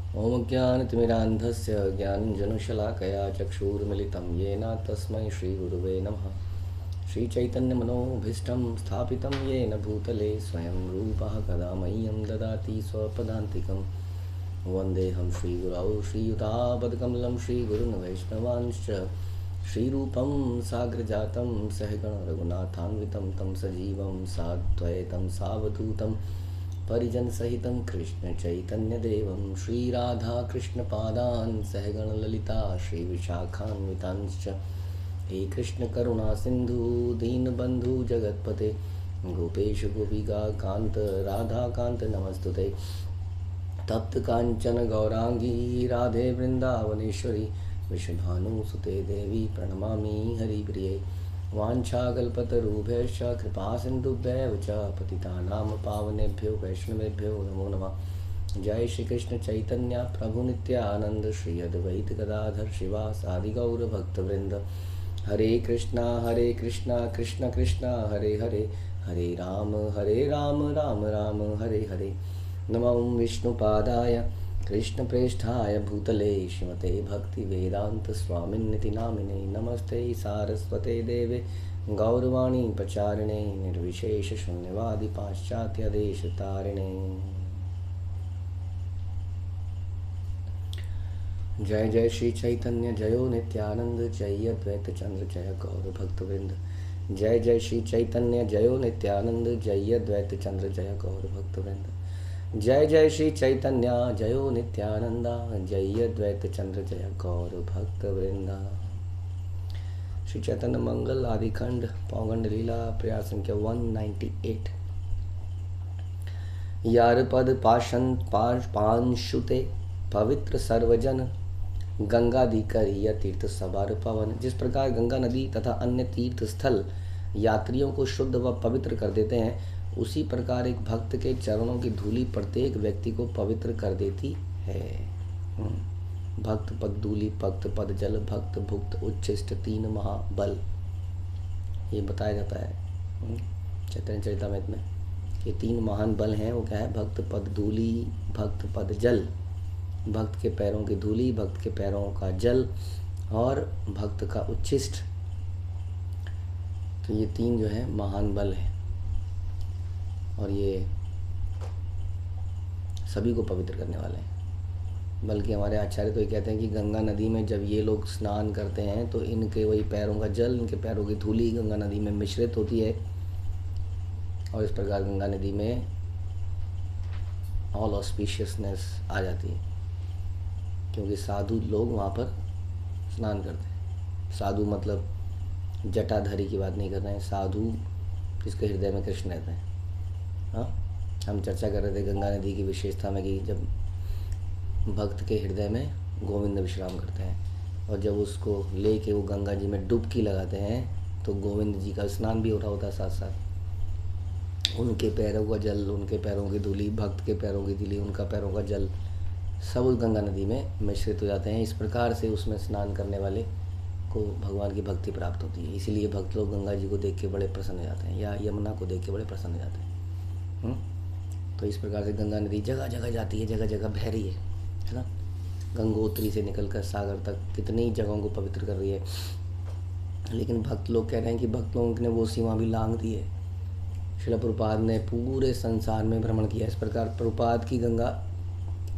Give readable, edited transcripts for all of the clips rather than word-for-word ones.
ओम ज्ञानतिमिरान्धस्य ज्ञानञ्जनशलाकया चक्षुर्मिलितं येन तस्मै श्रीगुरुवे नमः। श्रीचैतन्यमनोभीष्टं स्थापितं येन भूतले स्वयं रूपः कदा मह्यं ददाति स्वपदान्तिकं। वन्देऽहं श्रीगुरौ श्रीयुतापदकमलं श्रीगुरुन् वैष्णवांश्च श्रीरूपं साग्रजातं सहगण रघुनाथान्वितं तं सजीवं साद्वैतं सावधूतं परिजन सहितं कृष्ण चैतन्य देवं श्रीराधा कृष्ण पादान् सहगण ललिता श्री विशाखान्वितांश्च। हे कृष्ण करुणा सिंधु दीनबंधु जगतपते गोपेश गोपिका कांत राधा कांत नमस्तुते। तप्त कांचन गौरांगी राधे वृंदावनेश्वरी विश्वभानुसुते देवी प्रणमामि हरिप्रिये। वाञ्छाकल्पतरुभ्यश्च कृपासिन्धुभ्यैव च पतितानां पावनेभ्यो वैष्णवेभ्यो नमो नमः। जय श्री कृष्ण चैतन्य प्रभु नित्यानंद श्री अद्वैत गदाधर शिवासादि गौर भक्तवृंद। हरे कृष्णा कृष्ण कृष्णा हरे हरे, हरे राम राम राम हरे हरे। नमो विष्णुपादाय कृष्णप्रेष्ठाय भूतले श्रीमते भक्तिवेदांत स्वामिन्निति नामिने। नमस्ते सारस्वते देवे गौरवाणी प्रचारिणे निर्विशेष शून्यवादी पाश्चात्य देश तारिणे। जय जय श्री चैतन्य जयो नित्यानंद जय अद्वैत चंद्र जय गौर भक्तवृंद। जय जय श्री चैतन्य जयो नित्यानंद जय अद्वैत चंद्र जय गौर भक्तवृंद। जय जय श्री चैतन्य जयो नित्यानंदा जय अद्वैत चंद्र जय गौर भक्त वृंदा। श्री चैतन्य मंगल आदिखंड पौगंड लीला प्रयास संख्या 198। यार पद पाशन पांशुते पवित्र सर्वजन गंगादि करिय तीर्थ सबार पवन। जिस प्रकार गंगा नदी तथा अन्य तीर्थ स्थल यात्रियों को शुद्ध व पवित्र कर देते हैं, उसी प्रकार एक भक्त के चरणों की धूली प्रत्येक व्यक्ति को पवित्र कर देती है। भक्त पद धूली, भक्त पद जल, भक्त भुक्त उच्छिष्ट, तीन महाबल ये बताया जाता है चैतन्य चरितामृत में कि तीन महान बल हैं। वो क्या है? भक्त पद धूली, भक्त पद जल, भक्त के पैरों की धूली, भक्त के पैरों का जल और भक्त का उच्छिष्ट। तो ये तीन जो है महान बल हैं और ये सभी को पवित्र करने वाले हैं। बल्कि हमारे आचार्य तो ये कहते हैं कि गंगा नदी में जब ये लोग स्नान करते हैं तो इनके वही पैरों का जल, इनके पैरों की धूली गंगा नदी में मिश्रित होती है और इस प्रकार गंगा नदी में ऑल ऑस्पिशियसनेस आ जाती है, क्योंकि साधु लोग वहाँ पर स्नान करते हैं। साधु मतलब जटाधारी की बात नहीं कर रहे हैं, साधु जिसके हृदय में कृष्ण रहते हैं। हाँ, हम चर्चा कर रहे थे गंगा नदी की विशेषता में कि जब भक्त के हृदय में गोविंद विश्राम करते हैं और जब उसको लेके वो गंगा जी में डुबकी लगाते हैं तो गोविंद जी का स्नान भी हो रहा होता है साथ साथ। उनके पैरों का जल, उनके पैरों की धूली, भक्त के पैरों की धूली, उनका पैरों का जल सब उस गंगा नदी में मिश्रित हो जाते हैं। इस प्रकार से उसमें स्नान करने वाले को भगवान की भक्ति प्राप्त होती है। इसीलिए भक्त लोग गंगा जी को देख के बड़े प्रसन्न हो जाते हैं या यमुना को देख के बड़े प्रसन्न हो जाते हैं। तो इस प्रकार से गंगा नदी जगह जगह जाती है, जगह जगह बह रही है ना। गंगोत्री से निकलकर सागर तक कितनी जगहों को पवित्र कर रही है। लेकिन भक्त लोग कह रहे हैं कि भक्त लोगों ने वो सीमा भी लांघ दी है। श्रील प्रभुपाद ने पूरे संसार में भ्रमण किया। इस प्रकार प्रभुपाद की गंगा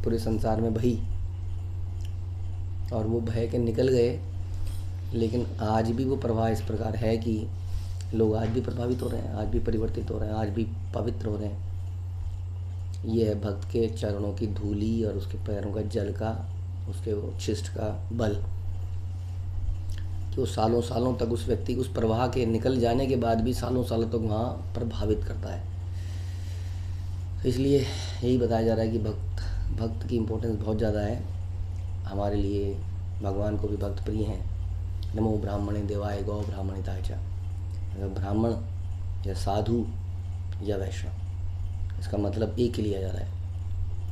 पूरे संसार में बही और वो बह के निकल गए, लेकिन आज भी वो प्रवाह इस प्रकार है कि लोग आज भी प्रभावित हो रहे हैं, आज भी परिवर्तित हो रहे हैं, आज भी पवित्र हो रहे हैं। ये है भक्त के चरणों की धूली और उसके पैरों का जल का, उसके उच्छिष्ट का बल, कि वो सालों सालों तक उस व्यक्ति उस प्रवाह के निकल जाने के बाद भी सालों सालों तक वहाँ प्रभावित करता है। इसलिए यही बताया जा रहा है कि भक्त की इम्पोर्टेंस बहुत ज़्यादा है हमारे लिए। भगवान को भी भक्त प्रिय हैं। नमो ब्राह्मणे देवाय गौ ब्राह्मणिताय च। ब्राह्मण या साधु या वैष्णव, इसका मतलब एक ही लिया जा रहा है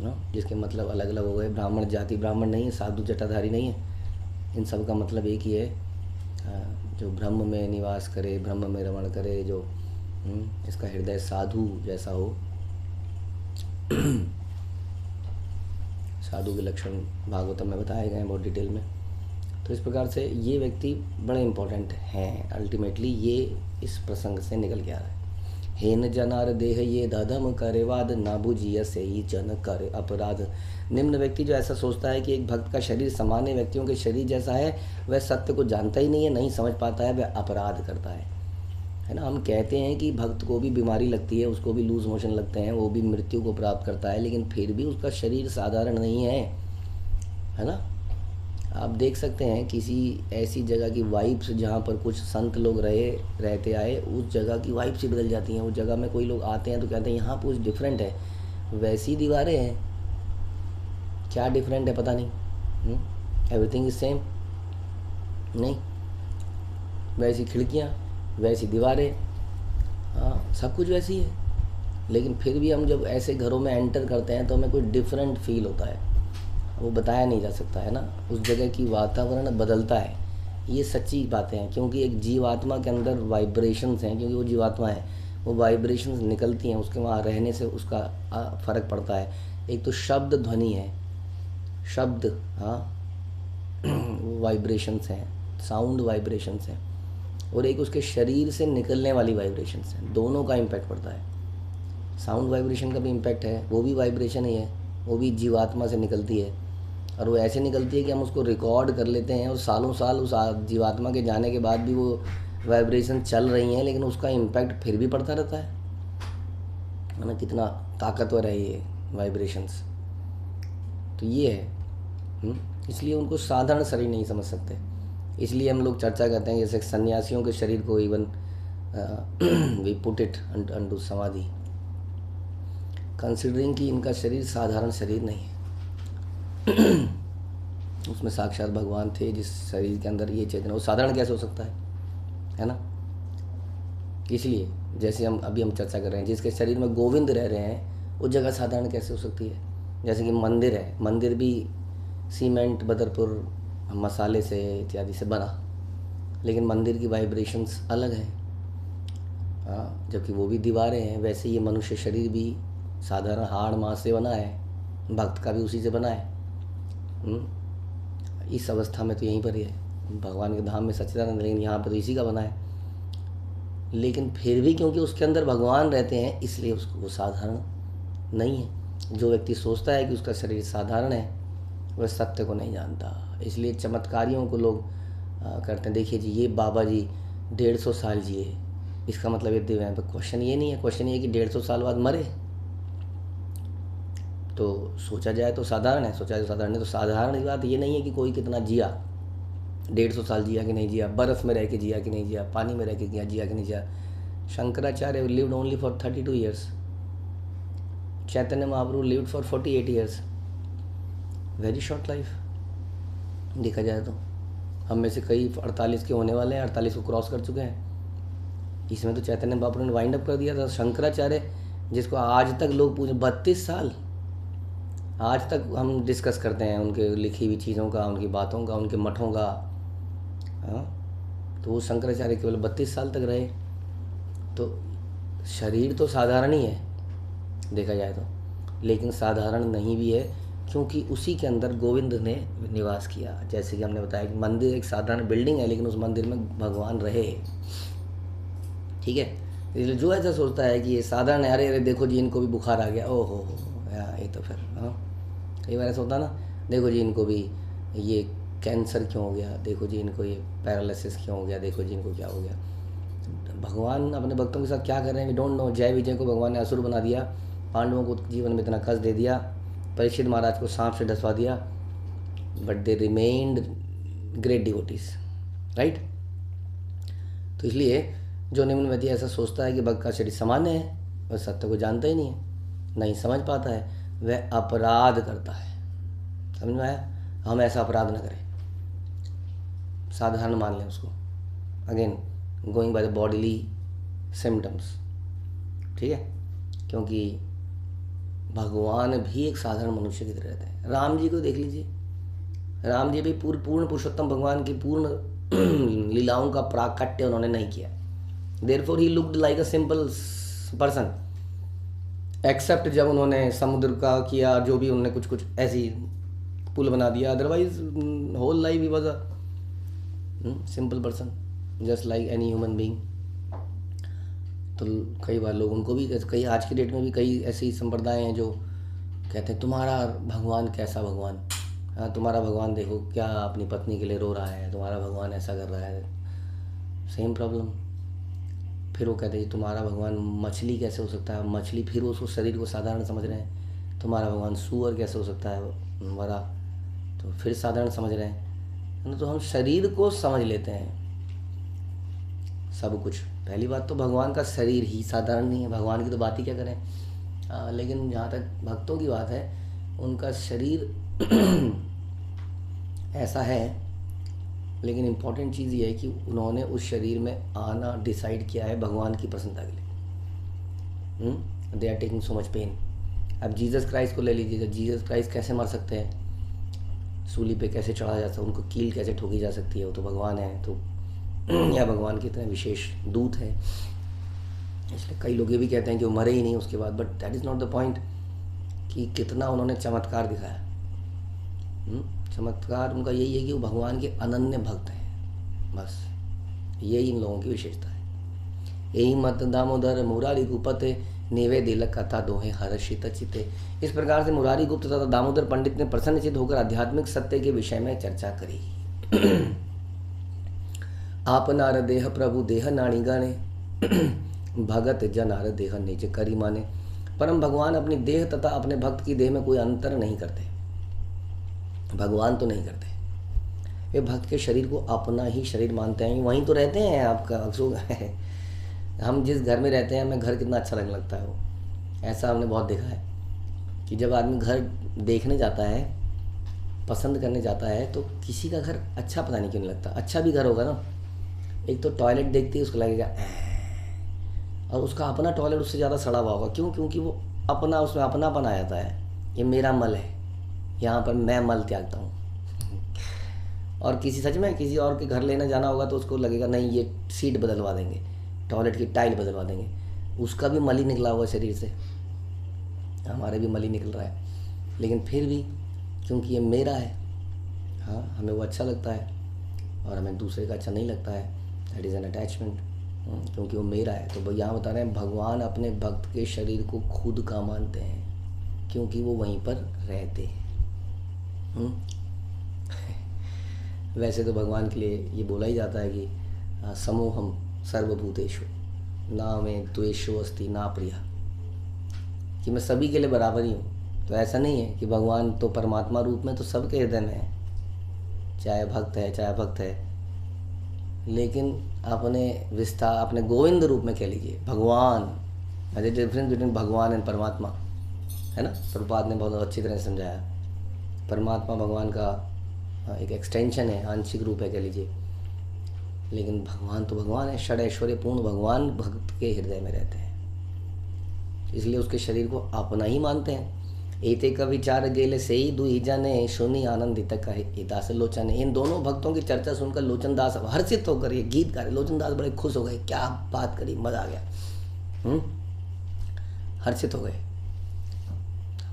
ना, जिसके मतलब अलग अलग हो गए। ब्राह्मण जाति ब्राह्मण नहीं है, साधु जटाधारी नहीं है, इन सब का मतलब एक ही है, जो ब्रह्म में निवास करे, ब्रह्म में रमण करे, जो इसका हृदय साधु जैसा हो, साधु के लक्षण भागवतम में बताए गए हैं बहुत डिटेल में। तो इस प्रकार से ये व्यक्ति बड़े इम्पोर्टेंट हैं। अल्टीमेटली ये इस प्रसंग से निकल के आ रहा है। हेन जनार देह ये दधम करे वाद ना बुझिय से ही जन करे अपराध। निम्न व्यक्ति जो ऐसा सोचता है कि एक भक्त का शरीर सामान्य व्यक्तियों के शरीर जैसा है, वह सत्य को जानता ही नहीं है, नहीं समझ पाता है, वह अपराध करता है ना। हम कहते हैं कि भक्त को भी बीमारी लगती है, उसको भी लूज मोशन लगते हैं, वो भी मृत्यु को प्राप्त करता है, लेकिन फिर भी उसका शरीर साधारण नहीं है ना। आप देख सकते हैं किसी ऐसी जगह की वाइब्स जहाँ पर कुछ संत लोग रहते आए, उस जगह की वाइब्स ही बदल जाती हैं। उस जगह में कोई लोग आते हैं तो कहते हैं यहाँ कुछ डिफरेंट है, वैसी दीवारें हैं, क्या डिफरेंट है पता नहीं, एवरीथिंग इज सेम, नहीं, वैसी खिड़कियाँ, वैसी दीवारें, हाँ सब कुछ वैसी है। लेकिन फिर भी हम जब ऐसे घरों में एंटर करते हैं तो हमें कोई डिफरेंट फील होता है, वो बताया नहीं जा सकता है ना। उस जगह की वातावरण बदलता है, ये सच्ची बातें हैं। क्योंकि एक जीवात्मा के अंदर वाइब्रेशंस हैं, क्योंकि वो जीवात्मा है, वो वाइब्रेशंस निकलती हैं, उसके वहाँ रहने से उसका फ़र्क पड़ता है। एक तो शब्द ध्वनि है, शब्द, हाँ वो वाइब्रेशंस हैं, साउंड वाइब्रेशंस हैं, और एक उसके शरीर से निकलने वाली वाइब्रेशंस हैं। दोनों का इम्पैक्ट पड़ता है। साउंड वाइब्रेशन का भी इम्पैक्ट है, वो भी वाइब्रेशन ही है, वो भी जीवात्मा से निकलती है, और वो ऐसे निकलती है कि हम उसको रिकॉर्ड कर लेते हैं, और सालों साल उस जीवात्मा के जाने के बाद भी वो वाइब्रेशन चल रही हैं, लेकिन उसका इम्पैक्ट फिर भी पड़ता रहता है ना। कितना ताकतवर है ये वाइब्रेशंस। तो ये है, इसलिए उनको साधारण शरीर नहीं समझ सकते। इसलिए हम लोग चर्चा करते हैं जैसे सन्यासियों के शरीर को even we put it under samadhi, considering कि इनका शरीर साधारण शरीर नहीं है। उसमें साक्षात भगवान थे जिस शरीर के अंदर ये चेतना, वो साधारण कैसे हो सकता है ना। इसलिए जैसे हम चर्चा कर रहे हैं, जिसके शरीर में गोविंद रह रहे हैं, वो जगह साधारण कैसे हो सकती है। जैसे कि मंदिर है, मंदिर भी सीमेंट, बदरपुर, मसाले से इत्यादि से बना, लेकिन मंदिर की वाइब्रेशंस अलग हैं, हाँ, जबकि वो भी दीवारें हैं। वैसे ये मनुष्य शरीर भी साधारण हाड़ मांस से बना है, भक्त का भी उसी से बना है। इस अवस्था में तो यहीं पर ही है, भगवान के धाम में सच्चिदानंद, लेकिन यहाँ पर तो इसी का बना है। लेकिन फिर भी क्योंकि उसके अंदर भगवान रहते हैं, इसलिए उसको वो साधारण नहीं है। जो व्यक्ति सोचता है कि उसका शरीर साधारण है, वह सत्य को नहीं जानता। इसलिए चमत्कारियों को लोग करते हैं, देखिए जी ये बाबा जी 150 साल जिए, इसका मतलब ये दिव्य है। पर क्वेश्चन ये नहीं है, क्वेश्चन ये है कि 150 साल बाद मरे। तो सोचा जाए तो साधारण है, सोचा जाए तो साधारण है। तो साधारण बात ये नहीं है कि कोई कितना जिया, 150 साल जिया कि नहीं जिया, बर्फ़ में रह के जिया कि नहीं जिया, पानी में रह के जिया कि नहीं जिया। Shankaracharya lived only for 32 years, Chaitanya Mahaprabhu lived for 48 years, very short life देखा जाए तो। हम में से कई 48 के होने वाले हैं, 48 को क्रॉस कर चुके हैं। इसमें तो चैतन्य महाप्रभु ने वाइंड अप कर दिया था। शंकराचार्य जिसको आज तक लोग पूछे 32 साल, आज तक हम डिस्कस करते हैं उनके लिखी हुई चीज़ों का, उनकी बातों का, उनके मठों का, हाँ, तो वो शंकराचार्य केवल 32 साल तक रहे। तो शरीर तो साधारण ही है देखा जाए तो, लेकिन साधारण नहीं भी है क्योंकि उसी के अंदर गोविंद ने निवास किया। जैसे कि हमने बताया कि मंदिर एक साधारण बिल्डिंग है, लेकिन उस मंदिर में भगवान रहे, ठीक है। इसलिए जो ऐसा सोचता है कि ये साधारण है, अरे देखो जी इनको भी बुखार आ गया, ओहो यार ये तो फिर, हाँ कई बार ऐसा होता है ना, देखो जी इनको भी ये कैंसर क्यों हो गया, देखो जी इनको ये पैरालिसिस क्यों हो गया, देखो जी इनको क्या हो गया। भगवान अपने भक्तों के साथ क्या कर रहे हैं वी डोंट नो। जय विजय को भगवान ने असुर बना दिया, पांडवों को जीवन में इतना कष्ट दे दिया, परीक्षित महाराज को सांप से डसवा दिया, but they remained great devotees, right. तो इसलिए जो निम्न व्यक्ति ऐसा सोचता है कि भक्त का शरीर सामान्य है, वह सत्य को जानता ही नहीं है, नहीं समझ पाता है, वह अपराध करता है। समझ में आया। हम ऐसा अपराध न करें, साधारण मान लें उसको। Again going by the bodily symptoms, ठीक है, क्योंकि भगवान भी एक साधारण मनुष्य की तरह रहते हैं। राम जी को देख लीजिए, राम जी भी पूर्ण पुरुषोत्तम भगवान की पूर्ण लीलाओं का प्राकट्य उन्होंने नहीं किया। Therefore he looked like a simple person, except जब उन्होंने समुद्र का किया, जो भी उन्होंने कुछ ऐसी पुल बना दिया, otherwise whole life he was a simple person just like any human being. तो कई बार लोग उनको भी, कई आज की डेट में भी कई ऐसी संप्रदाय हैं जो कहते हैं तुम्हारा भगवान कैसा भगवान, हाँ तुम्हारा भगवान देखो क्या अपनी पत्नी के लिए रो रहा है, तुम्हारा भगवान ऐसा कर रहा है, सेम प्रॉब्लम। फिर वो कहते हैं तुम्हारा भगवान मछली कैसे हो सकता है, मछली, फिर उसको शरीर को साधारण समझ रहे हैं। तुम्हारा भगवान सूअर कैसे हो सकता है मरा, तो फिर साधारण समझ रहे हैं ना। तो हम शरीर को समझ लेते हैं सब कुछ। पहली बात तो भगवान का शरीर ही साधारण नहीं है, भगवान की तो बात ही क्या करें। लेकिन जहाँ तक भक्तों की बात है, उनका शरीर ऐसा है, लेकिन इम्पॉर्टेंट चीज़ ये है कि उन्होंने उस शरीर में आना डिसाइड किया है भगवान की प्रसन्नता के लिए। They are taking so much pain. अब जीसस क्राइस्ट को ले लीजिए, जीसस क्राइस्ट कैसे मर सकते हैं, सूली पे कैसे चढ़ा जा सकता, उनको कील कैसे ठोकी जा सकती है, वो तो भगवान है। तो या भगवान के इतने विशेष दूत हैं, इसलिए कई लोग ये भी कहते हैं कि वो मरे ही नहीं उसके बाद। But that is not the point कि कितना उन्होंने चमत्कार दिखाया। चमत्कार उनका यही है कि वो भगवान के अनन्य भक्त हैं, बस यही इन लोगों की विशेषता है। यही मत दामोदर मुरारी गुप्ते निवे दिलक कथा दोहे हर्षित चिते। इस प्रकार से मुरारी गुप्त तथा दामोदर पंडित ने प्रसन्नचित होकर आध्यात्मिक सत्य के विषय में चर्चा करी। आप नार देह प्रभु देह नाणी गाने, भगत जनार देह निज करी माने। परम भगवान अपनी देह तथा अपने भक्त की देह में कोई अंतर नहीं करते, भगवान तो नहीं करते, वे भक्त के शरीर को अपना ही शरीर मानते हैं। वहीं तो रहते हैं आपका अक्सर हम जिस घर में रहते हैं, हमें घर कितना अच्छा लगने लगता है। वो ऐसा हमने बहुत देखा है कि जब आदमी घर देखने जाता है, पसंद करने जाता है, तो किसी का घर अच्छा पता नहीं क्यों नहीं लगता। अच्छा भी घर होगा ना, एक तो टॉयलेट देखते ही उसको लगेगा और उसका अपना टॉयलेट उससे ज़्यादा सड़ा हुआ होगा। क्यों? क्योंकि वो अपना, उसमें अपनापन आ जाता है, ये मेरा मल है, यहाँ पर मैं मल त्यागता हूँ। और किसी, सच में किसी और के घर लेने जाना होगा तो उसको लगेगा नहीं ये सीट बदलवा देंगे, टॉयलेट की टाइल बदलवा देंगे, उसका भी मल ही निकला हुआ शरीर से, हमारे भी मल ही निकल रहा है। लेकिन फिर भी क्योंकि ये मेरा है, हाँ हमें वो अच्छा लगता है और हमें दूसरे का अच्छा नहीं लगता है। दैट इज़ एन अटैचमेंट, क्योंकि वो मेरा है। तो यहाँ बता रहे हैं भगवान अपने भक्त के शरीर को खुद का मानते हैं, क्योंकि वो वहीं पर रहते हैं। वैसे तो भगवान के लिए ये बोला ही जाता है कि समोहम सर्वभूतेषु ना में द्वेषो अस्ति ना प्रिया, कि मैं सभी के लिए बराबर ही हूँ। तो ऐसा नहीं है कि भगवान तो परमात्मा रूप में तो सबके हृदय में है, चाहे भक्त है चाहे भक्त है, लेकिन अपने विस्तार, अपने गोविंद रूप में कह लीजिए भगवान। द डिफरेंस बिटवीन भगवान एंड परमात्मा है ना, प्रभुपाद ने बहुत अच्छी तरह समझाया। परमात्मा भगवान का एक एक्सटेंशन है, आंशिक रूप है कह लीजिए, लेकिन भगवान तो भगवान है, षडैश्वर्य पूर्ण भगवान भक्त के हृदय में रहते हैं, इसलिए उसके शरीर को अपना ही मानते हैं। एते का विचार गेले से ही दुई जाने सुनी आनंदित कहे दास लोचन। इन दोनों भक्तों की चर्चा सुनकर लोचन दास हर्षित होकर ये गीत गा रहे। लोचन दास बड़े खुश हो गए, क्या बात करी, मजा आ गया, हर्षित हो गए।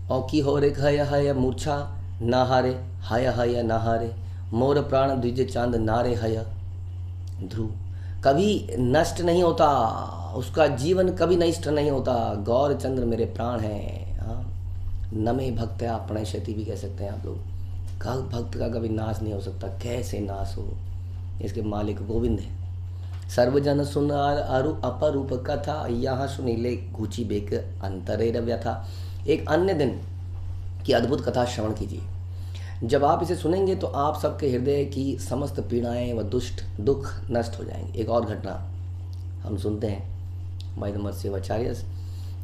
और की हो रे हय हय मूर्छा नाहारे, हय हय नाहारे, मोर प्राण द्विज चांद नारे हय ध्रुव। कभी नष्ट नहीं होता, उसका जीवन कभी नष्ट नहीं होता। गौर चंद्र मेरे प्राण हैं। नमे भक्त है, आप प्रणयशति भी कह सकते हैं आप लोग। भक्त का कभी नाश नहीं हो सकता, कैसे नाश हो, इसके मालिक गोविंद है। सर्वजन सुन अरु अपरूप कथा, यहाँ सुनीले घुची बेक अंतरे व्यथा। एक अन्य दिन की अद्भुत कथा श्रवण कीजिए। जब आप इसे सुनेंगे तो आप सबके हृदय की समस्त पीड़ाएं व दुख नष्ट हो जाएंगे। एक और घटना हम सुनते हैं बाय द मर्सी ऑफ आचार्य।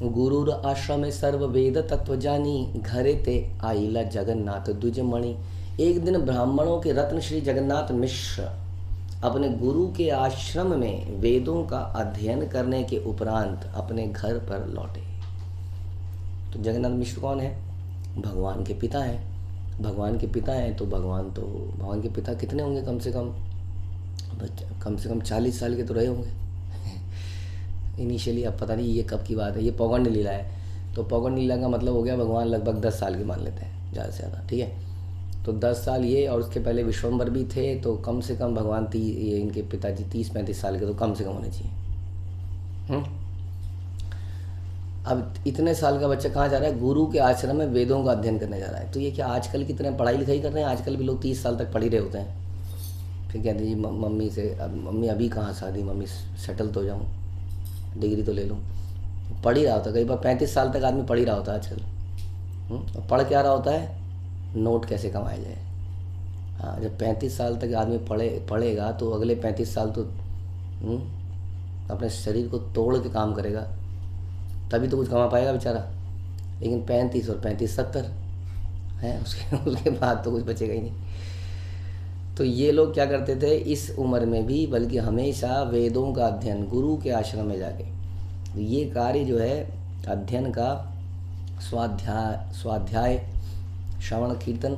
गुरुर आश्रम सर्व वेद तत्व जानी, घरे ते आइला जगन्नाथ द्विजमणि। एक दिन ब्राह्मणों के रत्न श्री जगन्नाथ मिश्र अपने गुरु के आश्रम में वेदों का अध्ययन करने के उपरांत अपने घर पर लौटे। तो जगन्नाथ मिश्र कौन है? भगवान के पिता हैं। भगवान के पिता हैं तो भगवान के पिता कितने होंगे? कम से कम 40 साल के तो रहे होंगे इनिशियली। अब पता नहीं ये कब की बात है, ये पौगंड लीला है। तो पौगंड लीला का मतलब हो गया भगवान लगभग 10 साल के मान लेते हैं, ज़्यादा से ज़्यादा, ठीक है। तो 10 साल ये, और उसके पहले विश्वम्बर भी थे, तो कम से कम भगवान ये इनके पिताजी 30-35 साल के तो कम से कम होने चाहिए। अब इतने साल का बच्चा कहाँ जा रहा है? गुरु के आश्रम में वेदों का अध्ययन करने जा रहा है। तो ये क्या आजकल की तरह पढ़ाई लिखाई कर रहे हैं? आजकल भी लोग 30 साल तक पढ़ ही रहे होते हैं। फिर कहते हैं जी मम्मी से, अब मम्मी अभी कहाँ शादी, मम्मी सेटल तो जाऊँ, डिग्री तो ले लूँ। पढ़ ही रहा होता, कई बार 35 साल तक आदमी पढ़ ही रहा होता है आजकल। और पढ़ क्या रहा होता है? नोट कैसे कमाया जाए। हाँ, जब 35 साल तक आदमी पढ़ेगा तो अगले 35 साल तो अपने शरीर को तोड़ के काम करेगा, तभी तो कुछ कमा पाएगा बेचारा। लेकिन 35 और 35 70 हैं, उसके बाद तो कुछ बचेगा ही नहीं। तो ये लोग क्या करते थे इस उम्र में भी, बल्कि हमेशा वेदों का अध्ययन गुरु के आश्रम में जाके, ये कार्य जो है अध्ययन का, स्वाध्याय श्रवण कीर्तन,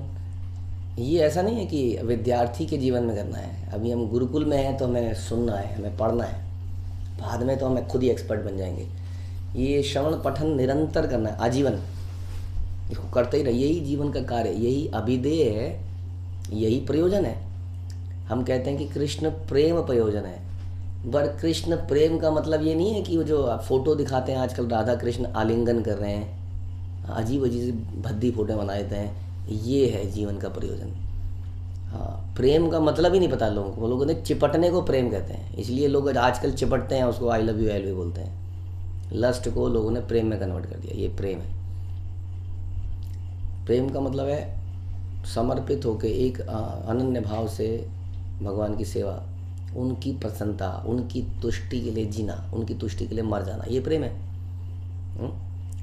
ये ऐसा नहीं है कि विद्यार्थी के जीवन में करना है। अभी हम गुरुकुल में हैं तो हमें सुनना है, हमें पढ़ना है, बाद में तो हमें खुद ही एक्सपर्ट बन जाएंगे। ये श्रवण पठन निरंतर करना है, आजीवन इसको करते ही रहे। यही जीवन का कार्य, यही अभिधेय है, यही प्रयोजन है। हम कहते हैं कि कृष्ण प्रेम प्रयोजन है, पर कृष्ण प्रेम का मतलब ये नहीं है कि वो जो फोटो दिखाते हैं आजकल, राधा कृष्ण आलिंगन कर रहे हैं, अजीब अजीब भद्दी फोटो बना देते हैं, ये है जीवन का प्रयोजन। हाँ, प्रेम का मतलब ही नहीं पता लोगों को। वो लोगों ने चिपटने को प्रेम कहते हैं, इसलिए लोग आजकल चिपटते हैं, उसको आई लव यू एल भी बोलते हैं। लस्ट को लोगों ने प्रेम में कन्वर्ट कर दिया, ये प्रेम है। प्रेम का मतलब है समर्पित होकर एक अनन्य भाव से भगवान की सेवा, उनकी प्रसन्नता, उनकी तुष्टि के लिए जीना, उनकी तुष्टि के लिए मर जाना, ये प्रेम है।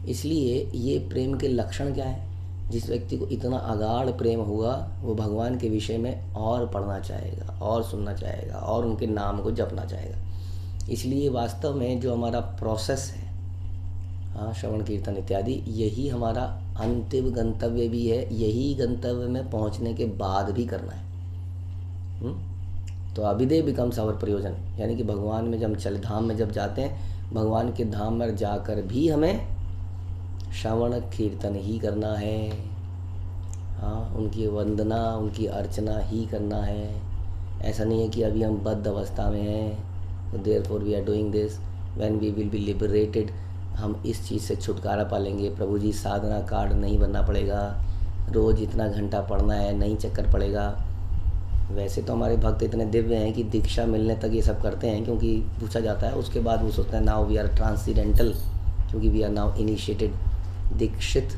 इसलिए ये प्रेम के लक्षण क्या है? जिस व्यक्ति को इतना अगाढ़ प्रेम हुआ, वो भगवान के विषय में और पढ़ना चाहेगा, और सुनना चाहेगा, और उनके नाम को जपना चाहेगा। इसलिए वास्तव में जो हमारा प्रोसेस है, हाँ, श्रवण कीर्तन इत्यादि, यही हमारा अंतिम गंतव्य भी है। यही गंतव्य में पहुंचने के बाद भी करना है। तो अभिधेय बिकम्स आवर प्रयोजन, यानी कि भगवान में जब हम धाम में जब जाते हैं, भगवान के धाम में जाकर भी हमें श्रवण कीर्तन ही करना है। हाँ, उनकी वंदना, उनकी अर्चना ही करना है। ऐसा नहीं है कि अभी हम बद्ध अवस्था में हैं, तो therefore we are doing this, when we will be liberated, हम इस चीज़ से छुटकारा पा लेंगे। प्रभु जी साधना कार्ड नहीं बनना पड़ेगा, रोज़ इतना घंटा पढ़ना है, नहीं चक्कर पड़ेगा। वैसे तो हमारे भक्त इतने दिव्य हैं कि दीक्षा मिलने तक ये सब करते हैं, क्योंकि पूछा जाता है, उसके बाद वो सोचते हैं नाउ वी आर ट्रांसडेंटल, क्योंकि वी आर नाउ इनिशिएटेड, दीक्षित।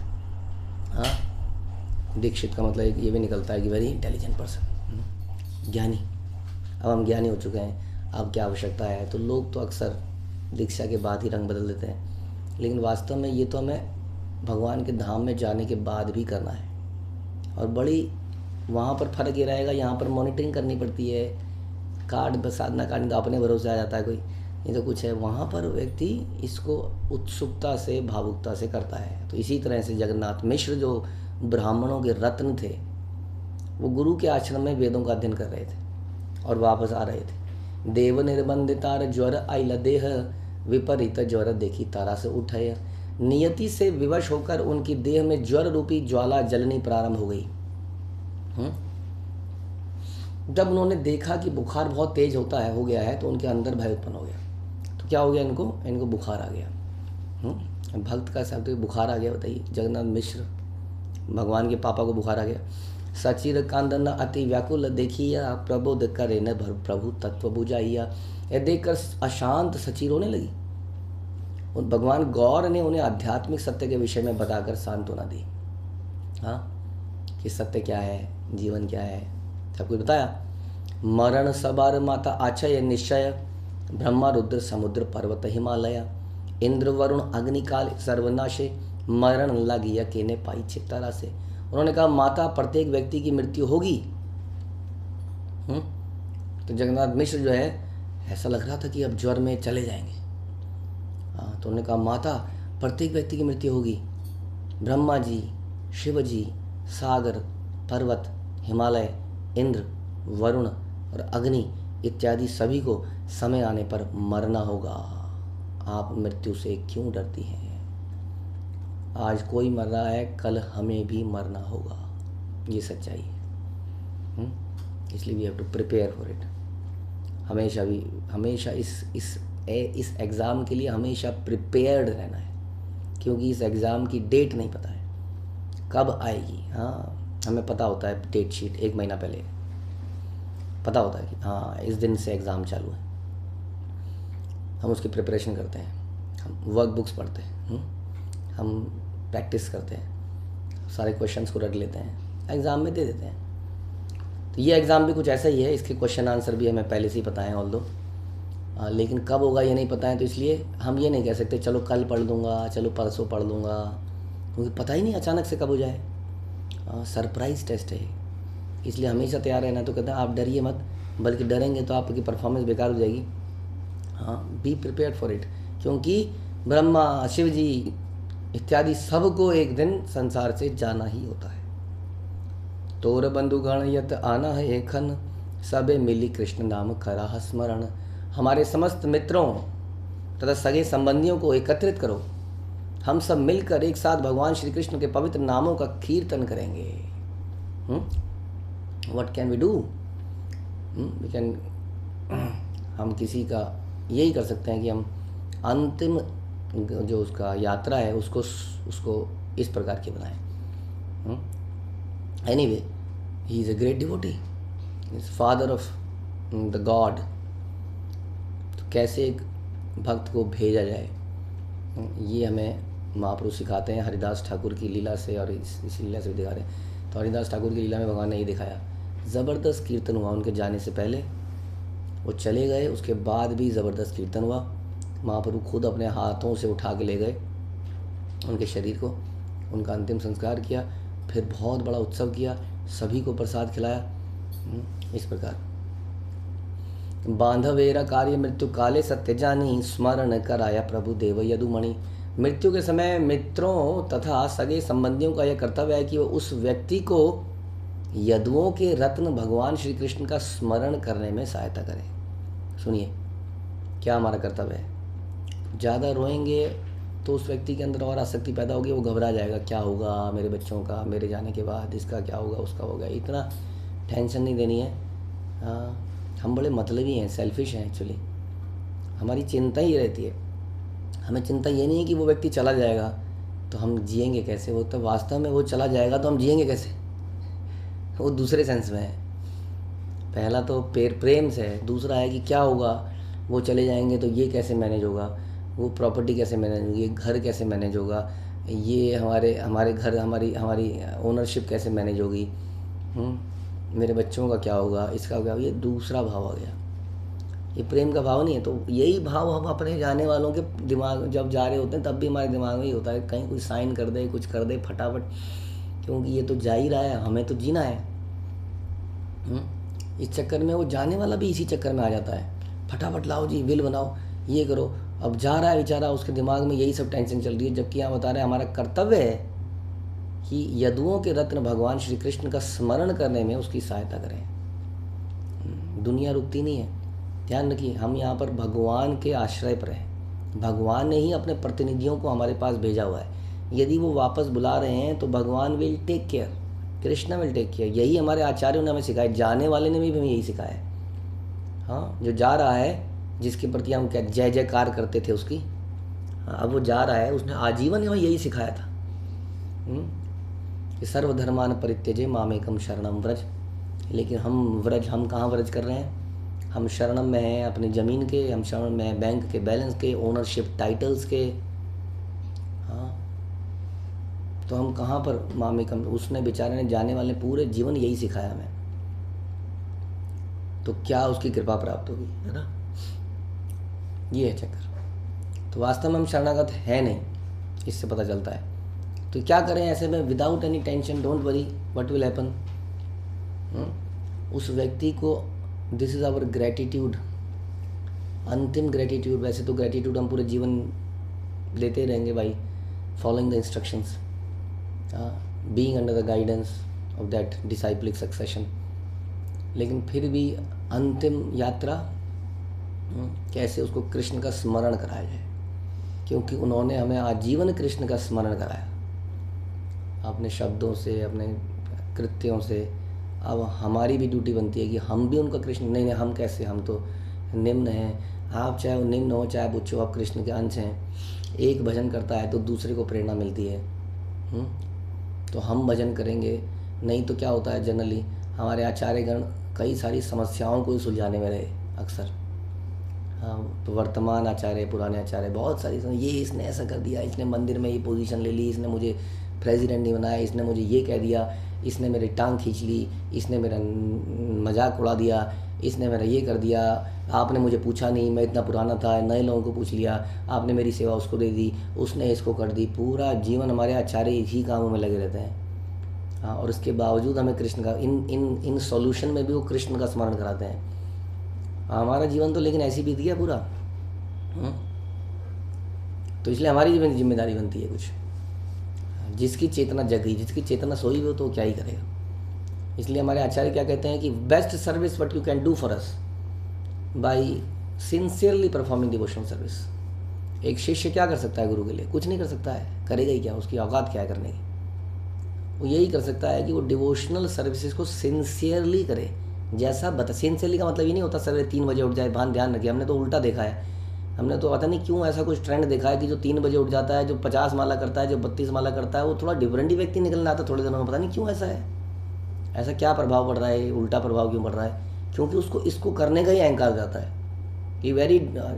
हाँ, दीक्षित का मतलब ये भी निकलता है कि वेरी इंटेलिजेंट पर्सन, ज्ञानी। अब हम ज्ञानी हो चुके हैं, अब क्या आवश्यकता है? तो लोग तो अक्सर दीक्षा के बाद ही रंग बदल देते हैं, लेकिन वास्तव में ये तो हमें भगवान के धाम में जाने के बाद भी करना है। और बड़ी वहाँ पर फ़र्क ये रहेगा, यहाँ पर मॉनिटरिंग करनी पड़ती है, कार्ड साधना कार्ड तो अपने भरोसे आ जाता है कोई, ये तो कुछ है। वहाँ पर व्यक्ति इसको उत्सुकता से, भावुकता से करता है। तो इसी तरह से जगन्नाथ मिश्र जो ब्राह्मणों के रत्न थे, वो गुरु के आश्रम में वेदों का अध्ययन कर रहे थे और वापस आ रहे थे। देव निर्बंधितार ज्वर आइल देह, विपरीत ज्वर देखी तारा से उठाया। नियति से विवश होकर उनकी देह में ज्वर रूपी ज्वाला जलनी प्रारंभ हो गई। जब उन्होंने देखा कि बुखार बहुत तेज हो गया है, तो उनके अंदर भय उत्पन्न हो गया। तो क्या हो गया? इनको बुखार आ गया। भक्त का साथ बुखार आ गया, बताइए। जगन्नाथ मिश्र भगवान के पापा को बुखार आ गया। सचिर कांदन अति व्याकुल देखिया, प्रबोध करे न भर प्रभु तत्व बुझाइया। यह देखकर अशांत सचिर होने लगी। और भगवान गौर ने उन्हें आध्यात्मिक सत्य के विषय में बताकर सांत्वना दी। हाँ, कि सत्य क्या है, जीवन क्या है, सब कुछ बताया। मरण सबार माता आचय निश्चय, ब्रह्मा रुद्र समुद्र पर्वत हिमालय। इंद्र वरुण अग्निकाल सर्वनाशे, मरण लगिया केने पाई चित्तारा से। उन्होंने कहा माता, प्रत्येक व्यक्ति की मृत्यु होगी। तो जगन्नाथ मिश्र जो है, ऐसा लग रहा था कि अब ज्वर में चले जाएंगे। हाँ, तो उन्होंने कहा माता, प्रत्येक व्यक्ति की मृत्यु होगी। ब्रह्मा जी, शिव जी, सागर, पर्वत, हिमालय, इंद्र, वरुण और अग्नि इत्यादि सभी को समय आने पर मरना होगा। आप मृत्यु से क्यों डरती हैं? आज कोई मर रहा है, कल हमें भी मरना होगा। ये सच्चाई है। इसलिए we have to prepare for it. हमेशा इस एग्ज़ाम के लिए हमेशा प्रिपेयर्ड रहना है, क्योंकि इस एग्ज़ाम की डेट नहीं पता है कब आएगी। हाँ, हमें पता होता है डेट शीट 1 महीना पहले पता होता है कि हाँ इस दिन से एग्ज़ाम चालू है। हम उसकी प्रिपरेशन करते हैं, हम वर्क बुक्स पढ़ते हैं, हम प्रैक्टिस करते हैं, सारे क्वेश्चंस को रट लेते हैं, एग्ज़ाम में दे देते हैं। तो ये एग्ज़ाम भी कुछ ऐसा ही है, इसके क्वेश्चन आंसर भी हमें पहले से ही पता है ऑल्दो, लेकिन कब होगा ये नहीं पता है। तो इसलिए हम ये नहीं कह सकते चलो कल पढ़ लूँगा, चलो परसों पढ़ लूँगा, क्योंकि पता ही नहीं अचानक से कब हो जाए। सरप्राइज़ टेस्ट है, इसलिए हमेशा तैयार रहना। तो कहते हैं आप डरिए मत, बल्कि डरेंगे तो आपकी परफॉर्मेंस बेकार हो जाएगी। हाँ, बी प्रिपेयर्ड फॉर इट, क्योंकि ब्रह्मा, शिव जी इत्यादि सबको एक दिन संसार से जाना ही होता है। तोर बंधुगण यत आना है एखन, सबे मिली कृष्ण नाम करा स्मरण। हमारे समस्त मित्रों तथा सगे संबंधियों को एकत्रित करो, हम सब मिलकर एक साथ भगवान श्री कृष्ण के पवित्र नामों का कीर्तन करेंगे। What can we do? We can हम किसी का यही कर सकते हैं कि हम अंतिम जो उसका यात्रा है उसको इस प्रकार की बनाएं। Anyway, he is a great devotee, is father of the God. तो कैसे एक भक्त को भेजा जाए, ये हमें महाप्रभु सिखाते हैं हरिदास ठाकुर की लीला से, और इस लीला से भी दिखा रहे हैं। तो हरिदास ठाकुर की लीला में भगवान ने ये दिखाया, ज़बरदस्त कीर्तन हुआ उनके जाने से पहले। वो चले गए, उसके बाद भी ज़बरदस्त कीर्तन हुआ। महाप्रभु खुद अपने हाथों से उठा के ले गए उनके शरीर को, उनका अंतिम संस्कार किया, फिर बहुत बड़ा उत्सव किया, सभी को प्रसाद खिलाया। इस प्रकार बांधवेरा कार्य मृत्यु काले सत्य जानी, स्मरण कराया प्रभु देव यदुमणि। मृत्यु के समय मित्रों तथा सगे संबंधियों का यह कर्तव्य है कि वो उस व्यक्ति को यदुओं के रत्न भगवान श्री कृष्ण का स्मरण करने में सहायता करें। सुनिए क्या हमारा कर्तव्य है। ज़्यादा रोएंगे तो उस व्यक्ति के अंदर और आसक्ति पैदा होगी, वो घबरा जाएगा, क्या होगा मेरे बच्चों का, मेरे जाने के बाद इसका क्या होगा, उसका होगा। इतना टेंशन नहीं देनी है। हम बड़े मतलबी हैं, सेल्फिश हैं एक्चुअली। हमारी चिंता ही रहती है, हमें चिंता ये नहीं है कि वो व्यक्ति चला जाएगा तो हम जिएंगे कैसे। वो तो वास्तव में वो चला जाएगा तो हम जिएंगे कैसे, वो दूसरे सेंस में है। पहला तो प्रेम से है, दूसरा है कि क्या होगा, वो चले जाएंगे तो ये कैसे मैनेज होगा, वो प्रॉपर्टी कैसे मैनेज होगी, ये घर कैसे मैनेज होगा, ये हमारे घर हमारी ओनरशिप कैसे मैनेज होगी, मेरे बच्चों का क्या होगा, इसका क्या होगा। ये दूसरा भाव आ गया, ये प्रेम का भाव नहीं है। तो यही भाव हम अपने जाने वालों के दिमाग जब जा रहे होते हैं तब भी हमारे दिमाग में ही होता है, कहीं कोई साइन कर दे, कुछ कर दे फटाफट, क्योंकि ये तो जा ही रहा है, हमें तो जीना है। इस चक्कर में वो जाने वाला भी इसी चक्कर में आ जाता है, फटाफट लाओ जी, विल बनाओ, ये करो। अब जा रहा है बेचारा, उसके दिमाग में यही सब टेंशन चल रही है। जबकि यहाँ बता रहे हैं हमारा कर्तव्य है कि यदुओं के रत्न भगवान श्री कृष्ण का स्मरण करने में उसकी सहायता करें। दुनिया रुकती नहीं है, ध्यान रखिए। हम यहाँ पर भगवान के आश्रय पर हैं, भगवान ने ही अपने प्रतिनिधियों को हमारे पास भेजा हुआ है। यदि वो वापस बुला रहे हैं तो भगवान will take care, Krishna will take care. यही हमारे आचार्यों ने हमें सिखाया, जाने वाले ने भी हमें यही सिखाया है। हाँ, जो जा रहा है, जिसके प्रति हम क्या जय जयकार करते थे उसकी, अब वो जा रहा है, उसने आजीवन हमें यही सिखाया था कि सर्वधर्मान परित्यजे मामेकम शरणम व्रज। लेकिन हम कहाँ व्रज कर रहे हैं, हम शरणम में हैं अपनी ज़मीन के, हम शरण में हैं बैंक के बैलेंस के, ओनरशिप टाइटल्स के। हाँ, तो हम कहाँ पर मामेकम, उसने बेचारे ने जाने वाले पूरे जीवन यही सिखाया हमें, तो क्या उसकी कृपा प्राप्त होगी, है ना। ये है चक्कर। तो वास्तव में हम शरणागत है नहीं, इससे पता चलता है। तो क्या करें ऐसे में, without any tension, don't worry what will happen. उस व्यक्ति को, दिस इज़ आवर ग्रेटिट्यूड, अंतिम ग्रेटिट्यूड। वैसे तो ग्रेटिट्यूड हम पूरे जीवन लेते रहेंगे by following the instructions, being under the guidance of that disciplic succession. लेकिन फिर भी अंतिम यात्रा कैसे उसको कृष्ण का स्मरण कराया जाए, क्योंकि उन्होंने हमें आजीवन कृष्ण का स्मरण कराया, अपने शब्दों से, अपने कृत्यों से। अब हमारी भी ड्यूटी बनती है कि हम भी उनका कृष्ण, नहीं नहीं हम कैसे, हम तो निम्न हैं। आप चाहे वो निम्न हो चाहे उच्च हो, आप कृष्ण के अंश हैं। एक भजन करता है तो दूसरे को प्रेरणा मिलती है। तो हम भजन करेंगे, नहीं तो क्या होता है जनरली हमारे आचार्यगण कई सारी समस्याओं को सुलझाने में रहे अक्सर। हाँ, तो वर्तमान आचार्य, पुराने आचार्य, बहुत सारी ये इसने ऐसा कर दिया, इसने मंदिर में ये पोजीशन ले ली, इसने मुझे प्रेसिडेंट नहीं बनाया, इसने मुझे ये कह दिया, इसने मेरी टांग खींच ली, इसने मेरा मजाक उड़ा दिया, इसने मेरा ये कर दिया, आपने मुझे पूछा नहीं, मैं इतना पुराना था, नए लोगों को पूछ लिया, आपने मेरी सेवा उसको दे दी, उसने इसको कर दी। पूरा जीवन हमारे आचार्य इसी कामों में लगे रहते हैं। हाँ, और उसके बावजूद हमें कृष्ण का इन सॉल्यूशन में भी वो कृष्ण का स्मरण कराते हैं। हमारा जीवन तो लेकिन ऐसी बीत गया पूरा। तो इसलिए हमारी जिम्मेदारी बनती है कुछ। जिसकी चेतना जग गई, जिसकी चेतना सोई हुई हो तो क्या ही करेगा। इसलिए हमारे आचार्य क्या कहते हैं कि best service what you can do for us by sincerely performing devotional service. एक शिष्य क्या कर सकता है गुरु के लिए? कुछ नहीं कर सकता है। करेगा ही क्या? उसकी औकात क्या है करने की? वो यही कर सकता है कि वो डिवोशनल सर्विसेज को सिंसियरली करे। जैसा बता, सिंसियरली का मतलब ये नहीं होता सवेरे 3 बजे उठ जाए, ध्यान रखिए। हमने तो उल्टा देखा है। हमने तो पता नहीं क्यों ऐसा कुछ ट्रेंड देखा है कि जो 3 बजे उठ जाता है, जो 50 माला करता है, जो 32 माला करता है, वो थोड़ा डिफरेंट ही व्यक्ति निकलना आता है थोड़े दिनों में। पता नहीं क्यों ऐसा है। ऐसा क्या प्रभाव पड़ रहा है? उल्टा प्रभाव क्यों पड़ रहा है? क्योंकि उसको इसको करने का ही अहंकार जाता है कि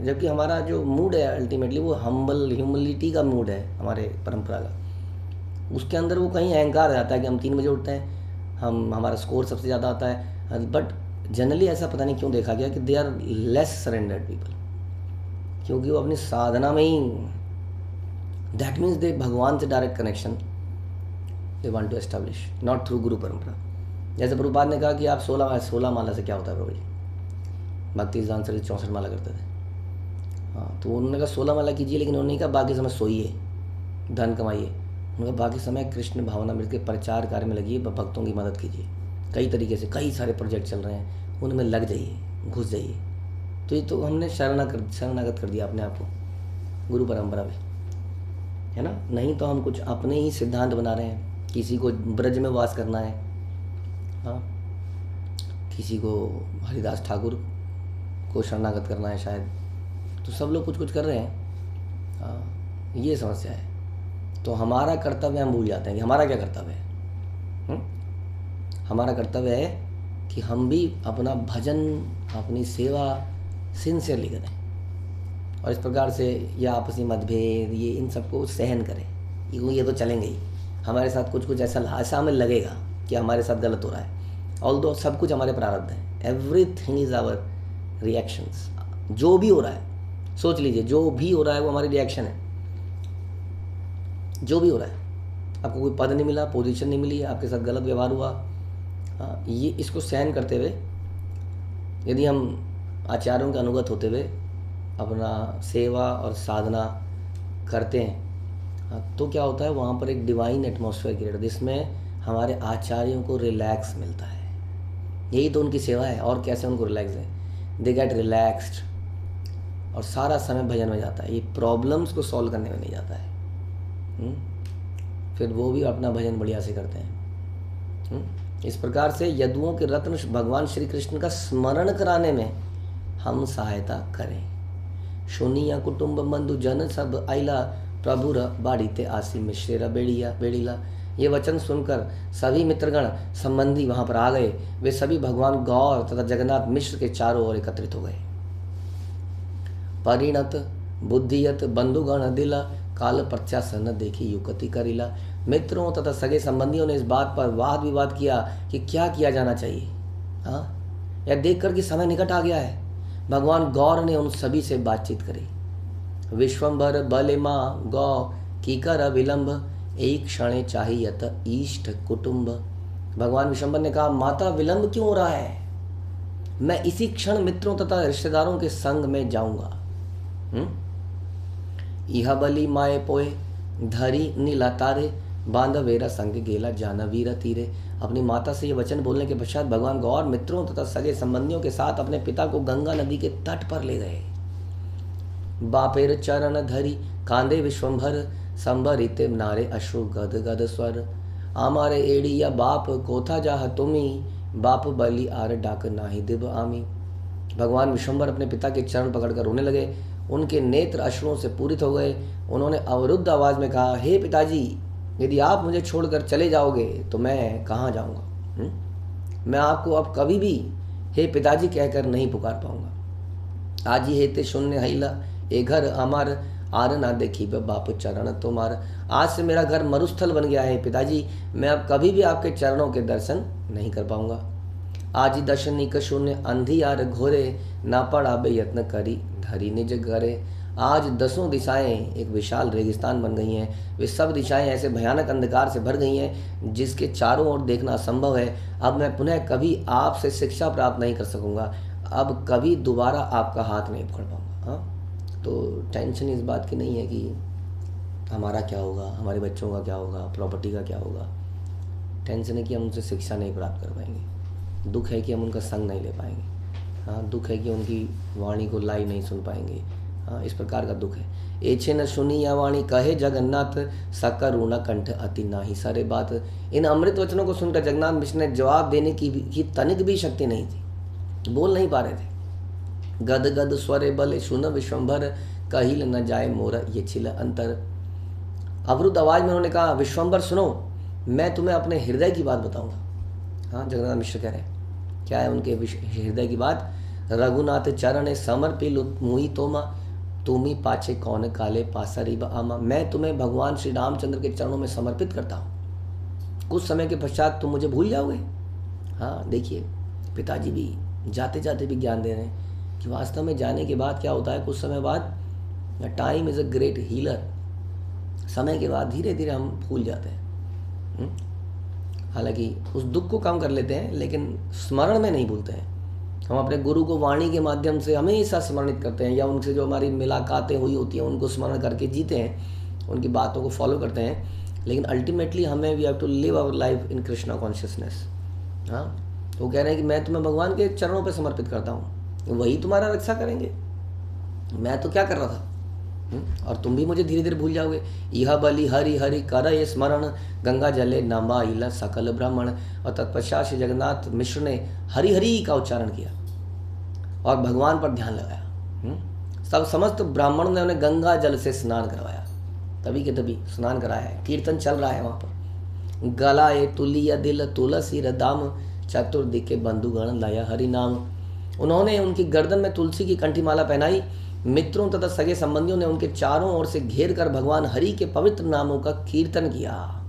जबकि हमारा जो मूड है अल्टीमेटली वो ह्यूमिलिटी का मूड है हमारे परंपरा का। उसके अंदर वो कहीं अहंकार जाता है कि हम 3 बजे उठते हैं, हमारा स्कोर सबसे ज़्यादा आता है। बट जनरली ऐसा पता नहीं क्यों देखा गया कि they are less surrendered people, क्योंकि वो अपनी साधना में ही, दैट मीन्स दे भगवान से direct connection they want to establish, not through guru parampara. जैसे प्रभुपाद ने कहा कि आप 16 माला से क्या होता है प्रभु जी? भक्ति सिद्धांत सर 64 माला करते थे। हाँ, तो उन्होंने कहा 16 माला कीजिए, लेकिन उन्होंने कहा बाकी समय सोइए, धन कमाइए। उन्होंने कहा बाकी समय कृष्ण भावना मिलकर प्रचार कार्य में लगिए, भक्तों की मदद कीजिए। कई तरीके से कई सारे प्रोजेक्ट चल रहे हैं, उनमें लग जाइए, घुस जाइए। तो ये तो हमने शरणागत कर दिया अपने आप को गुरु परंपरा में, है ना। नहीं तो हम कुछ अपने ही सिद्धांत बना रहे हैं। किसी को ब्रज में वास करना है, हाँ, किसी को हरिदास ठाकुर को शरणागत करना है शायद। तो सब लोग कुछ कुछ कर रहे हैं। हाँ, ये समस्या है। तो हमारा कर्तव्य हम भूल जाते हैं कि हमारा क्या कर्तव्य है। हमारा कर्तव्य है कि हम भी अपना भजन, अपनी सेवा सिंसियरली करें, और इस प्रकार से या आपसी मतभेद ये इन सबको सहन करें। ये तो चलेंगे ही। हमारे साथ कुछ ऐसा हमें लगेगा कि हमारे साथ गलत हो रहा है, ऑल्दो सब कुछ हमारे प्रारब्ध है। Everything is our reactions. जो भी हो रहा है, सोच लीजिए, जो भी हो रहा है वो हमारी रिएक्शन है। जो भी हो रहा है, आपको कोई पद नहीं मिला, पोजीशन नहीं मिली, आपके साथ गलत व्यवहार हुआ, ये इसको सहन करते हुए यदि हम आचार्यों के अनुगत होते हुए अपना सेवा और साधना करते हैं, तो क्या होता है, वहाँ पर एक डिवाइन एटमॉस्फेयर क्रिएट होता है जिसमें हमारे आचार्यों को रिलैक्स मिलता है। यही तो उनकी सेवा है। और कैसे उनको रिलैक्स है? दे गेट रिलैक्स्ड, और सारा समय भजन में जाता है। ये प्रॉब्लम्स को सॉल्व करने में नहीं जाता है। फिर वो भी अपना भजन बढ़िया से करते हैं। इस प्रकार से यदुओं के रत्न भगवान श्री कृष्ण का स्मरण कराने में हम सहायता करें। सुनिया कुटुंब बंधु जन सब आइला, प्रभुर बाड़ीते आसी मिश्रेरा बेड़ीला। ये वचन सुनकर सभी मित्रगण संबंधी वहाँ पर आ गए। वे सभी भगवान गौर तथा जगन्नाथ मिश्र के चारों ओर एकत्रित हो गए। परिणत बुद्धियत बंधुगण दिला, काल प्रत्यासन देखी युक्ति करिला। मित्रों तथा सगे संबंधियों ने इस बात पर वाद विवाद किया कि क्या किया जाना चाहिए। हाँ, यह देखकर कि समय निकट आ गया है, भगवान गौर ने उन सभी से बातचीत करी। विश्वम्भर बलिमा गौ कीकर विलंब, एक क्षण चाहियत इष्ट कुटुंब। भगवान विश्वम्भर ने कहा, माता विलंब क्यों हो रहा है? मैं इसी क्षण मित्रों तथा रिश्तेदारों के संग में जाऊंगा। इह बलि माए पोए धरी नीला तारे, बांधवेरा संग गेला जानवीर तीरे। अपनी माता से ये वचन बोलने के पश्चात भगवान गौर मित्रों तथा सगे संबंधियों के साथ अपने पिता को गंगा नदी के तट पर ले गए। बापेर चरण धरी कांदे विश्वम्भर, संभरिते नारे अश्रु गद गद स्वर। आमारे एड़ी या बाप कोथा जाह तुमी, बाप बलि आर डाक नाही दिव आमी। भगवान विश्वम्भर अपने पिता के चरण पकड़कर रोने लगे। उनके नेत्र अश्रुओं से पूरित हो गए। उन्होंने अवरुद्ध आवाज में कहा, हे पिताजी, यदि आप मुझे छोड़कर चले जाओगे तो मैं कहाँ जाऊँगा? मैं आपको अब कभी भी हे पिताजी कहकर नहीं पुकार पाऊंगा। आज ही हेते शून्य हिला ए घर हमार, आर ना देखी बाप चरण तुम्हार। आज से मेरा घर मरुस्थल बन गया है पिताजी, मैं अब कभी भी आपके चरणों के दर्शन नहीं कर पाऊंगा। आज ही दशनिक शून्य अंधी आर घोरे, ना पड़ा बे यत्न करी धरी निज घरे। आज 10 दिशाएं एक विशाल रेगिस्तान बन गई हैं। वे सब दिशाएं ऐसे भयानक अंधकार से भर गई हैं जिसके चारों ओर देखना असंभव है। अब मैं पुनः कभी आपसे शिक्षा प्राप्त नहीं कर सकूंगा। अब कभी दोबारा आपका हाथ नहीं पकड़ पाऊंगा। हाँ, तो टेंशन इस बात की नहीं है कि हमारा क्या होगा, हमारे बच्चों का क्या होगा, प्रॉपर्टी का क्या होगा। टेंशन है कि हम उनसे शिक्षा नहीं प्राप्त कर पाएंगे। दुख है कि हम उनका संग नहीं ले पाएंगे। हाँ, दुख है कि उनकी वाणी को लाइव नहीं सुन पाएंगे। हाँ, इस प्रकार का दुख है। एछे न सुनी या वाणी कहे जगन्नाथ, सकर रूना कंठ अति नाही सारे बात। इन अमृत वचनों को सुनकर जगन्नाथ मिश्र ने जवाब देने की तनिक भी शक्ति नहीं थी, बोल नहीं पा रहे थे। गद गद स्वरे बल सुन विश्वम्भर, कहिल न जाए मोर ये छिल अंतर। अवरुद्ध आवाज में उन्होंने कहा, विश्वम्भर सुनो, मैं तुम्हें अपने हृदय की बात बताऊंगा। हाँ, जगन्नाथ मिश्र कह रहे हैं, क्या है उनके हृदय की बात? रघुनाथ चरण समर्पिल मुहि तोमा, तुमी पाछे कौन काले पासरी आमा। मैं तुम्हें भगवान श्री रामचंद्र के चरणों में समर्पित करता हूँ। कुछ समय के पश्चात तुम मुझे भूल जाओगे। हाँ, देखिए, पिताजी भी जाते जाते भी ज्ञान दे रहे हैं कि वास्तव में जाने के बाद क्या होता है। कुछ समय बाद time is a great healer. समय के बाद धीरे धीरे हम भूल जाते हैं। हालांकि उस दुख को कम कर लेते हैं, लेकिन स्मरण में नहीं भूलते हैं। हम अपने गुरु को वाणी के माध्यम से हमेशा स्मरणित करते हैं, या उनसे जो हमारी मुलाकातें हुई होती हैं उनको स्मरण करके जीते हैं, उनकी बातों को फॉलो करते हैं। लेकिन अल्टीमेटली हमें we have to live our life in Krishna consciousness. हाँ, तो कह रहे हैं कि मैं तुम्हें भगवान के चरणों पर समर्पित करता हूँ, वही तुम्हारा रक्षा करेंगे। मैं तो क्या कर रहा था, और तुम भी मुझे धीरे धीरे भूल जाओगे। यह बलि हरि हरि कर ये स्मरण, गंगा जले नामा इला सकल ब्राह्मण। और तत्पश्चात श्री जगन्नाथ मिश्र ने हरि हरि का उच्चारण किया और भगवान पर ध्यान लगाया। सब समस्त ब्राह्मणों ने उन्हें गंगा जल से स्नान करवाया, तभी के तभी स्नान कराया है। कीर्तन चल रहा है वहाँ पर। गलाए तुलिया दिल तुलसी रदाम, चतुर्दिके बंधुगण लाया हरि नाम। उन्होंने उनकी गर्दन में तुलसी की कंठीमाला पहनाई। मित्रों तथा सगे संबंधियों ने उनके चारों ओर से घेर कर भगवान हरि के पवित्र नामों का कीर्तन किया।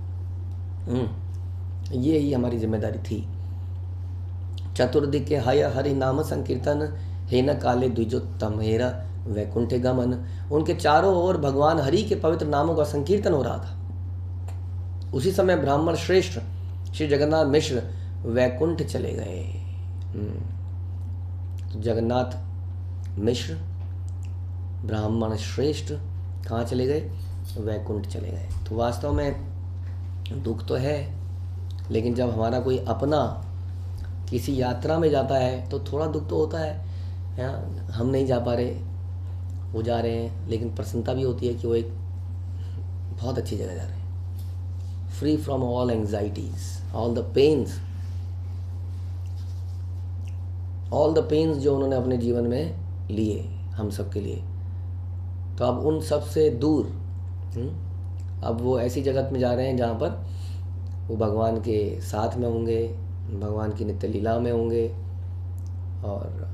ये ही हमारी जिम्मेदारी थी। चतुर्दिके हय हरि नाम संकीर्तन, हे न काले द्विजोत्तम हेरा वैकुंठे गमन। उनके चारों ओर भगवान हरि के पवित्र नामों का संकीर्तन हो रहा था। उसी समय ब्राह्मण श्रेष्ठ श्री जगन्नाथ मिश्र वैकुंठ चले गए। तो जगन्नाथ मिश्र ब्राह्मण श्रेष्ठ कहाँ चले गए? वैकुंठ चले गए। तो वास्तव में दुख तो है, लेकिन जब हमारा कोई अपना किसी यात्रा में जाता है तो थोड़ा दुख तो होता है। हम नहीं जा पा रहे, वो जा रहे हैं, लेकिन प्रसन्नता भी होती है कि वो एक बहुत अच्छी जगह जा रहे हैं, free from all anxieties, all the pains जो उन्होंने अपने जीवन में लिए हम सब के लिए। तो अब उन सब से दूर अब वो ऐसी जगत में जा रहे हैं जहाँ पर वो भगवान के साथ में होंगे, भगवान की नित्य लीला में होंगे, और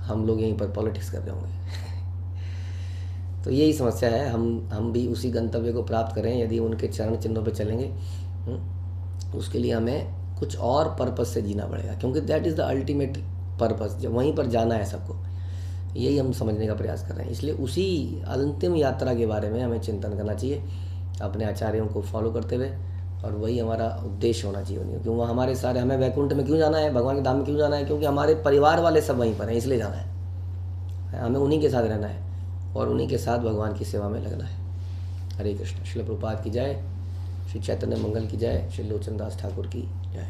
हम लोग यहीं पर पॉलिटिक्स कर रहे होंगे। तो यही समस्या है। हम भी उसी गंतव्य को प्राप्त करें यदि उनके चरण चिन्हों पे चलेंगे। उसके लिए हमें कुछ और पर्पस से जीना पड़ेगा, क्योंकि that is the ultimate purpose. जब वहीं पर जाना है सबको, यही हम समझने का प्रयास कर रहे हैं। इसलिए उसी अंतिम यात्रा के बारे में हमें चिंतन करना चाहिए, अपने आचार्यों को फॉलो करते हुए, और वही हमारा उद्देश्य होना चाहिए। क्योंकि वो हमारे सारे, हमें वैकुंठ में क्यों जाना है, भगवान के धाम में क्यों जाना है? क्योंकि हमारे परिवार वाले सब वहीं पर हैं, इसलिए जाना है। हमें उन्हीं के साथ रहना है और उन्हीं के साथ भगवान की सेवा में लगना है। हरे कृष्ण। श्रील प्रभुपाद की जय, श्री चैतन्य मंगल की जय, श्री लोचन दास ठाकुर की जय।